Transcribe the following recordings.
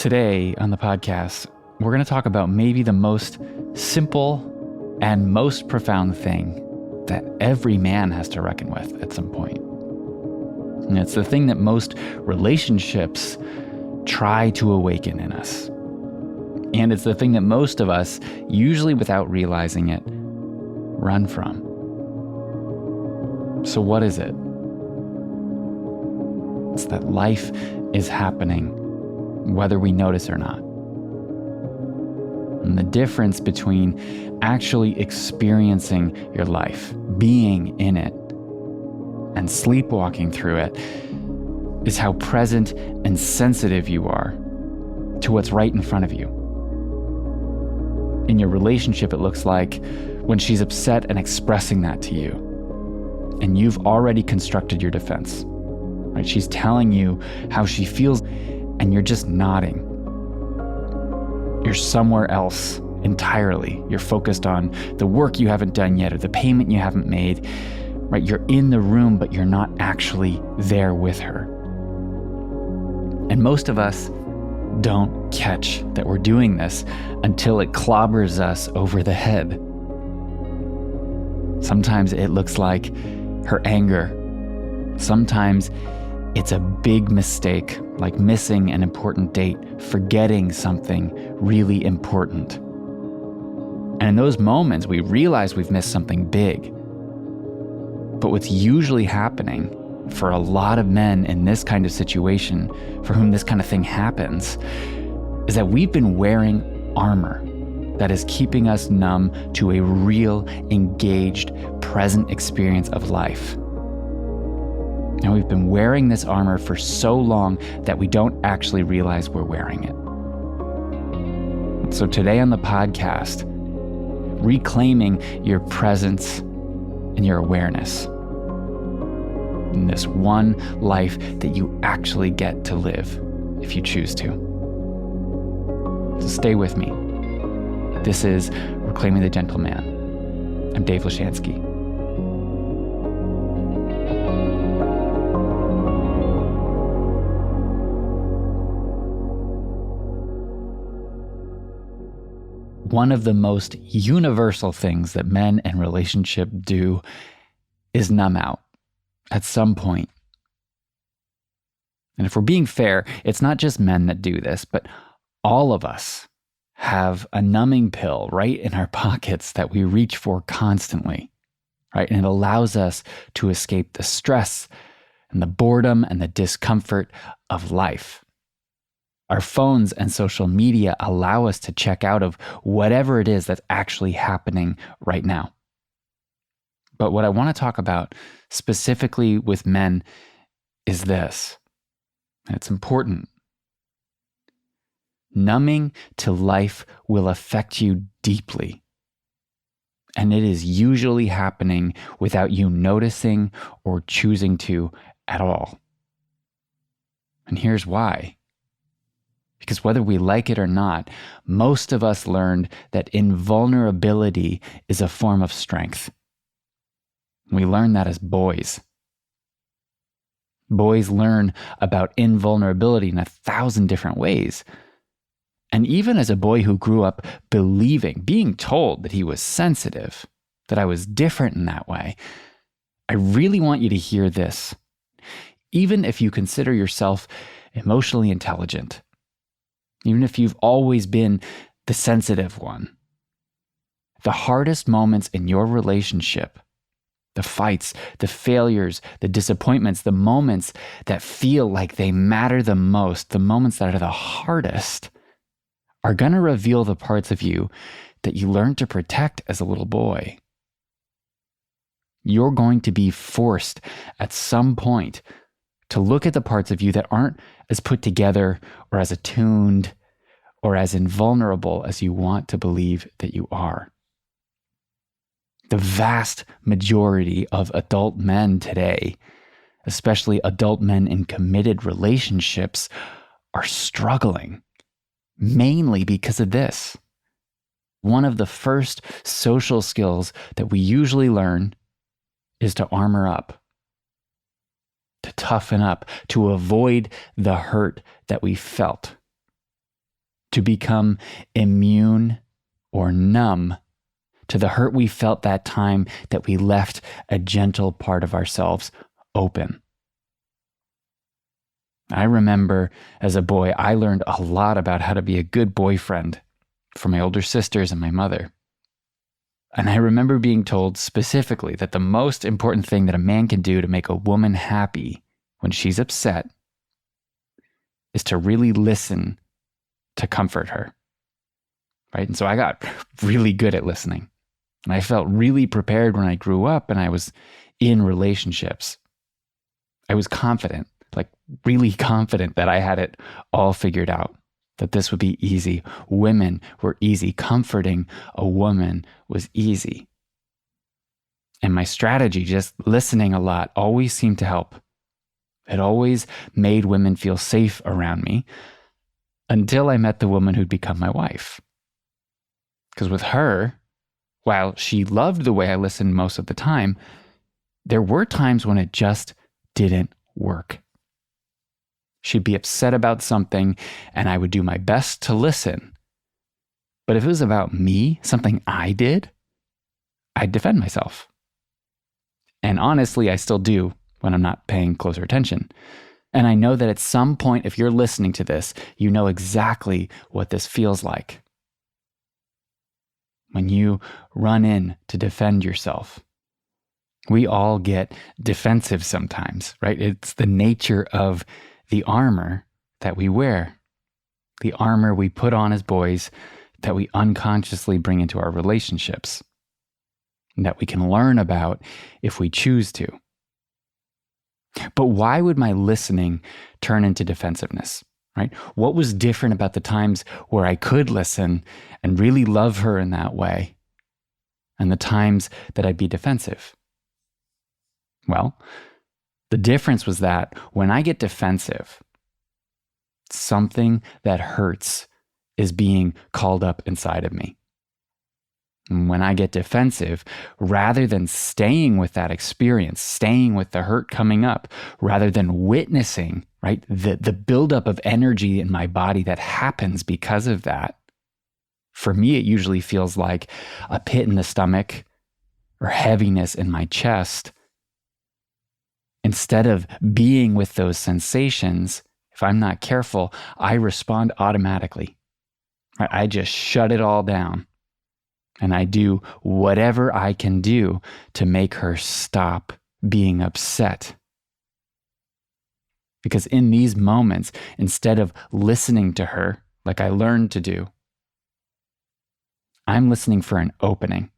Today on the podcast, we're going to talk about maybe the most simple and most profound thing that every man has to reckon with at some point. And it's the thing that most relationships try to awaken in us. And it's the thing that most of us, usually without realizing it, run from. So what is it? It's that life is happening, whether we notice or not. And the difference between actually experiencing your life, being in it, and sleepwalking through it is how present and sensitive you are to what's right in front of you. In your relationship, it looks like when she's upset and expressing that to you, and you've already constructed your defense, right? She's telling you how she feels, and you're just nodding. You're somewhere else entirely. You're focused on the work you haven't done yet or the payment you haven't made, right? You're in the room, but you're not actually there with her. And most of us don't catch that we're doing this until it clobbers us over the head. Sometimes it looks like her anger. Sometimes it's a big mistake, like missing an important date, forgetting something really important. And in those moments, we realize we've missed something big. But what's usually happening for a lot of men in this kind of situation, for whom this kind of thing happens, is that we've been wearing armor that is keeping us numb to a real, engaged, present experience of life. And we've been wearing this armor for so long that we don't actually realize we're wearing it. So today on the podcast, reclaiming your presence and your awareness in this one life that you actually get to live if you choose to. So stay with me. This is Reclaiming the Gentleman. I'm Dave Lashansky. One of the most universal things that men in relationship do is numb out at some point. And if we're being fair, it's not just men that do this, but all of us have a numbing pill right in our pockets that we reach for constantly, right? And it allows us to escape the stress and the boredom and the discomfort of life. Our phones and social media allow us to check out of whatever it is that's actually happening right now. But what I want to talk about specifically with men is this, and it's important. Numbing to life will affect you deeply, and it is usually happening without you noticing or choosing to at all. And here's why. Because whether we like it or not, most of us learned that invulnerability is a form of strength. We learned that as boys. Boys learn about invulnerability in 1,000 different ways. And even as a boy who grew up believing, being told that he was sensitive, that I was different in that way, I really want you to hear this. Even if you consider yourself emotionally intelligent, even if you've always been the sensitive one, the hardest moments in your relationship, the fights, the failures, the disappointments, the moments that feel like they matter the most, the moments that are the hardest, are going to reveal the parts of you that you learned to protect as a little boy. You're going to be forced at some point to look at the parts of you that aren't as put together or as attuned or as invulnerable as you want to believe that you are. The vast majority of adult men today, especially adult men in committed relationships, are struggling, mainly because of this. One of the first social skills that we usually learn is to armor up, to toughen up, to avoid the hurt that we felt. to become immune or numb to the hurt we felt that time that we left a gentle part of ourselves open. I remember as a boy, I learned a lot about how to be a good boyfriend from my older sisters and my mother. And I remember being told specifically that the most important thing that a man can do to make a woman happy when she's upset is to really listen to comfort her. Right? And so I got really good at listening. And I felt really prepared when I grew up and I was in relationships. I was confident, like really confident that I had it all figured out, that this would be easy. Women were easy. Comforting a woman was easy. And my strategy, just listening a lot, always seemed to help. It always made women feel safe around me until I met the woman who'd become my wife. Because with her, while she loved the way I listened most of the time, there were times when it just didn't work. She'd be upset about something, and I would do my best to listen. But if it was about me, something I did, I'd defend myself. And honestly, I still do when I'm not paying closer attention. And I know that at some point, if you're listening to this, you know exactly what this feels like. When you run in to defend yourself. We all get defensive sometimes, right? It's the nature of the armor that we wear, the armor we put on as boys that we unconsciously bring into our relationships, and that we can learn about if we choose to. But why would my listening turn into defensiveness? Right? What was different about the times where I could listen and really love her in that way, and the times that I'd be defensive? Well, the difference was that when I get defensive, something that hurts is being called up inside of me. And when I get defensive, rather than staying with that experience, staying with the hurt coming up, rather than witnessing, right, the buildup of energy in my body that happens because of that, for me, it usually feels like a pit in the stomach or heaviness in my chest. Instead of being with those sensations, if I'm not careful, I respond automatically. Right? I just shut it all down. And I do whatever I can do to make her stop being upset. Because in these moments, instead of listening to her like I learned to do, I'm listening for an opening.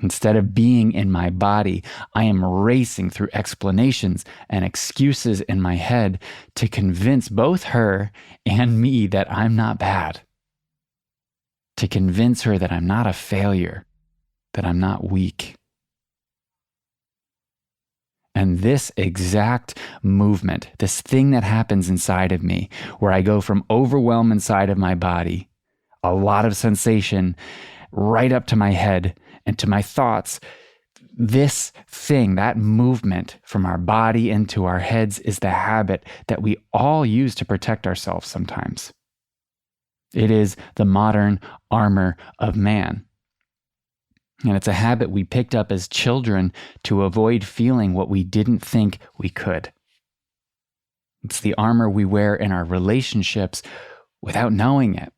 Instead of being in my body, I am racing through explanations and excuses in my head to convince both her and me that I'm not bad. To convince her that I'm not a failure, that I'm not weak. And this exact movement, this thing that happens inside of me, where I go from overwhelm inside of my body, a lot of sensation, right up to my head and to my thoughts, this thing, that movement from our body into our heads is the habit that we all use to protect ourselves sometimes. It is the modern armor of man. And it's a habit we picked up as children to avoid feeling what we didn't think we could. It's the armor we wear in our relationships without knowing it.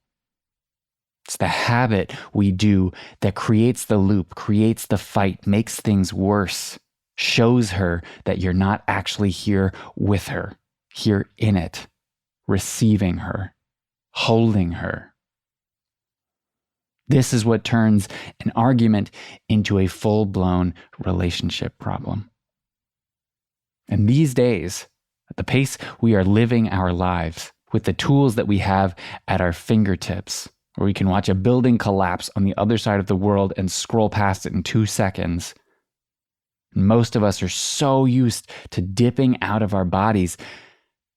It's the habit we do that creates the loop, creates the fight, makes things worse, shows her that you're not actually here with her, here in it, receiving her, holding her. This is what turns an argument into a full-blown relationship problem. And these days, at the pace we are living our lives, with the tools that we have at our fingertips, where we can watch a building collapse on the other side of the world and scroll past it in 2 seconds, most of us are so used to dipping out of our bodies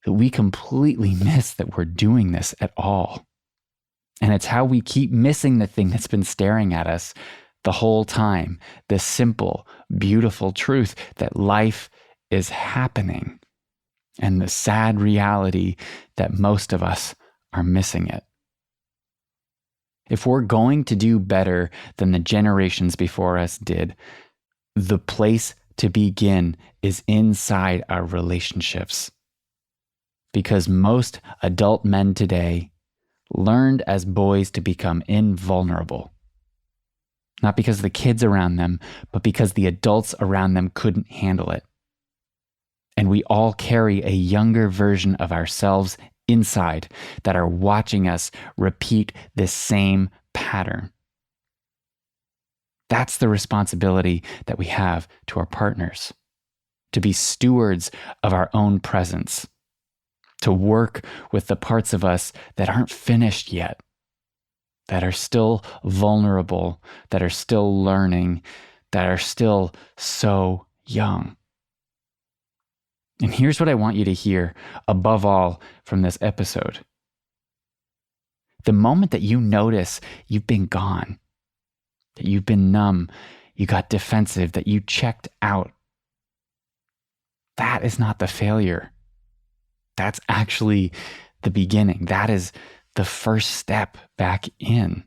that we completely miss that we're doing this at all. And it's how we keep missing the thing that's been staring at us the whole time, the simple, beautiful truth that life is happening, and the sad reality that most of us are missing it. If we're going to do better than the generations before us did, the place to begin is inside our relationships. Because most adult men today learned as boys to become invulnerable. Not because of the kids around them, but because the adults around them couldn't handle it. And we all carry a younger version of ourselves inside that are watching us repeat this same pattern. That's the responsibility that we have to our partners, to be stewards of our own presence, to work with the parts of us that aren't finished yet, that are still vulnerable, that are still learning, that are still so young. And here's what I want you to hear above all from this episode. The moment that you notice you've been gone, that you've been numb, you got defensive, that you checked out, that is not the failure. That's actually the beginning. That is the first step back in.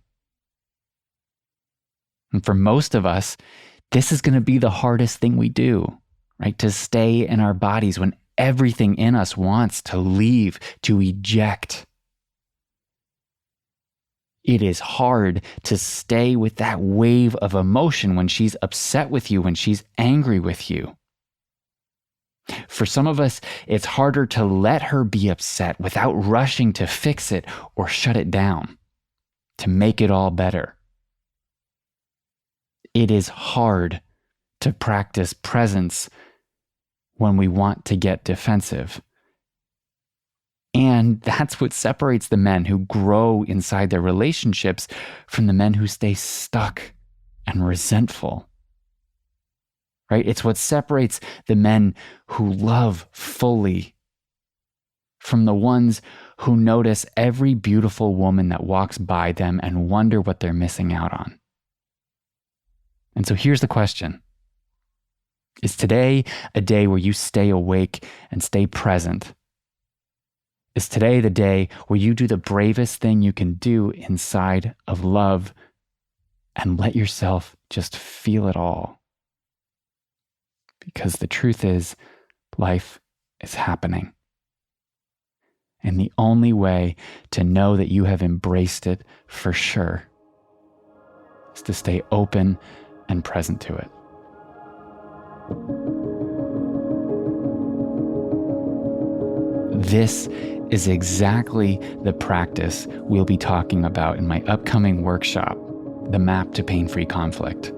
And for most of us, this is going to be the hardest thing we do, right? To stay in our bodies when everything in us wants to leave, to eject. It is hard to stay with that wave of emotion when she's upset with you, when she's angry with you. For some of us, it's harder to let her be upset without rushing to fix it or shut it down, to make it all better. It is hard to practice presence when we want to get defensive. And that's what separates the men who grow inside their relationships from the men who stay stuck and resentful. Right? It's what separates the men who love fully from the ones who notice every beautiful woman that walks by them and wonder what they're missing out on. And so here's the question. Is today a day where you stay awake and stay present? Is today the day where you do the bravest thing you can do inside of love and let yourself just feel it all? Because the truth is, life is happening. And the only way to know that you have embraced it for sure is to stay open and present to it. This is exactly the practice we'll be talking about in my upcoming workshop, The Map to Pain-Free Conflict.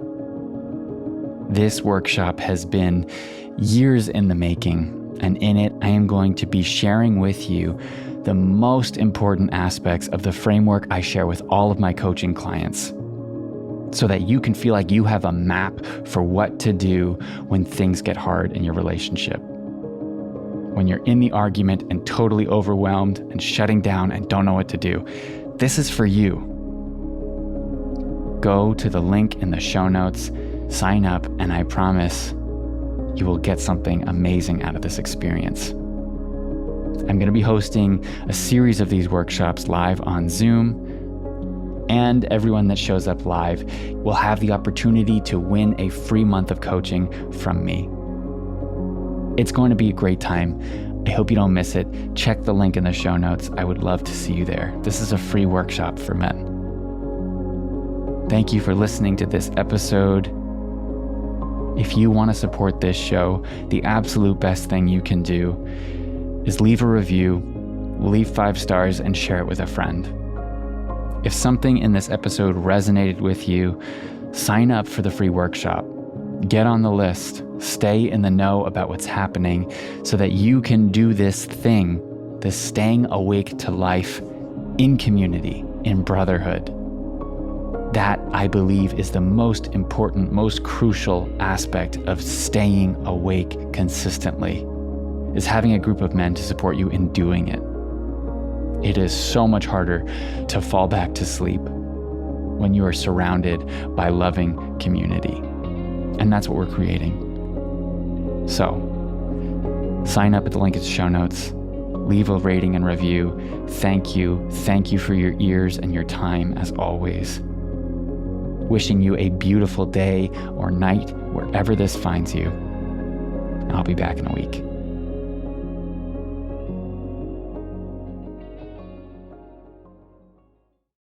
This workshop has been years in the making, and in it, I am going to be sharing with you the most important aspects of the framework I share with all of my coaching clients, so that you can feel like you have a map for what to do when things get hard in your relationship. When you're in the argument and totally overwhelmed and shutting down and don't know what to do, this is for you. Go to the link in the show notes, sign up, and I promise you will get something amazing out of this experience. I'm going to be hosting a series of these workshops live on Zoom, and everyone that shows up live will have the opportunity to win a free month of coaching from me. It's going to be a great time. I hope you don't miss it. Check the link in the show notes. I would love to see you there. This is a free workshop for men. Thank you for listening to this episode. If you want to support this show, the absolute best thing you can do is leave a review, leave 5 stars, and share it with a friend. If something in this episode resonated with you, sign up for the free workshop. Get on the list. Stay in the know about what's happening so that you can do this thing, this staying awake to life in community, in brotherhood. That, I believe, is the most important, most crucial aspect of staying awake consistently, is having a group of men to support you in doing it. It is so much harder to fall back to sleep when you are surrounded by loving community. And that's what we're creating. So, sign up at the link in the show notes. leave a rating and review. Thank you. Thank you for your ears and your time as always. Wishing you a beautiful day or night wherever this finds you. I'll be back in a week.